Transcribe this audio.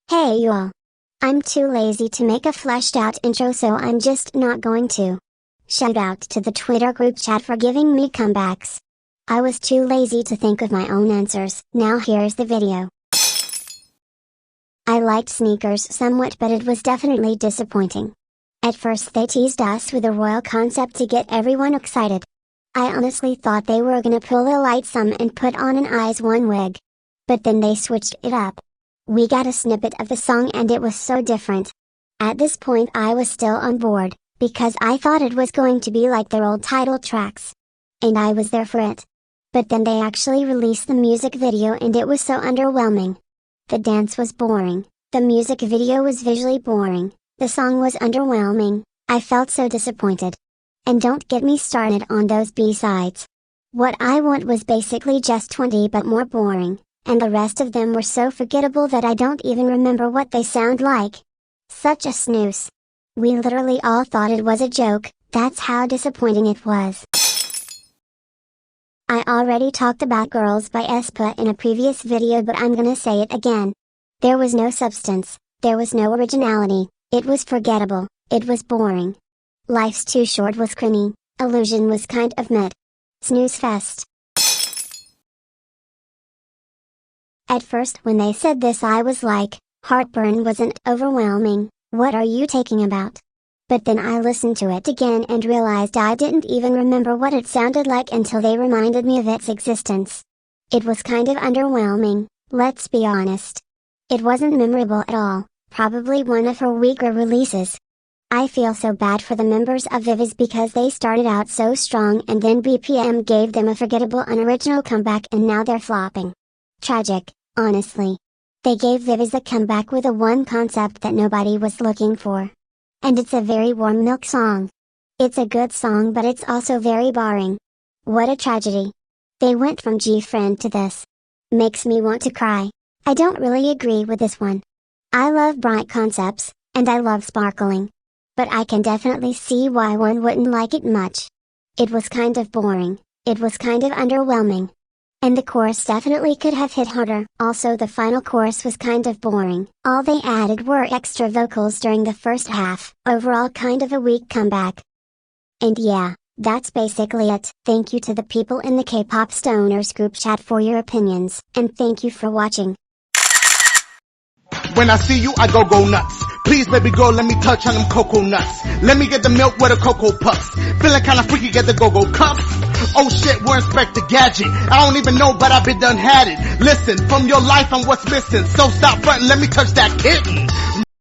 Hey you all. I'm too lazy to make a fleshed out intro, so I'm just not going to. Shout out to the Twitter group chat for giving me comebacks. I was too lazy to think of my own answers. Now here's the video. I liked sneakers somewhat, but it was definitely disappointing. At first they teased us with a royal concept to get everyone excited. I honestly thought they were gonna pull a light some and put on an eyes one wig. But then they switched it up. We got a snippet of the song and it was so different. At this point I was still on board, because I thought it was going to be like their old title tracks. And I was there for it. But then they actually released the music video and it was so underwhelming. The dance was boring, the music video was visually boring, the song was underwhelming. I felt so disappointed. And don't get me started on those B-sides. What I want was basically just 20 but more boring, and the rest of them were so forgettable that I don't even remember what they sound like. Such a snooze. We literally all thought it was a joke, that's how disappointing it was. I already talked about Girls by aespa in a previous video, but I'm gonna say it again. There was no substance, there was no originality, it was forgettable, it was boring. Life's Too Short was cringy, Illusion was kind of mid. Snooze fest. At first when they said this I was like, Heartburn wasn't overwhelming, what are you talking about? But then I listened to it again and realized I didn't even remember what it sounded like until they reminded me of its existence. It was kind of underwhelming, let's be honest. It wasn't memorable at all, probably one of her weaker releases. I feel so bad for the members of Viviz because they started out so strong and then BPM gave them a forgettable unoriginal comeback and now they're flopping. Tragic, honestly. They gave Viviz a comeback with a one concept that nobody was looking for. And it's a very warm milk song. It's a good song, but it's also very boring. What a tragedy. They went from G-Friend to this. Makes me want to cry. I don't really agree with this one. I love bright concepts, and I love sparkling. But I can definitely see why one wouldn't like it much. It was kind of boring, it was kind of underwhelming. And the chorus definitely could have hit harder. Also the final chorus was kind of boring. All they added were extra vocals during the first half. Overall kind of a weak comeback. And yeah, that's basically it. Thank you to the people in the K-pop stoners group chat for your opinions. And thank you for watching. When I see you, I go nuts. Please, baby girl, let me touch on them cocoa nuts. Let me get the milk with the cocoa puffs. Feeling kinda freaky, get the go-go cups. Oh shit, we're Inspector Gadget. I don't even know, but I been done had it. Listen, from your life I'm what's missing. So stop frontin', let me touch that kitten.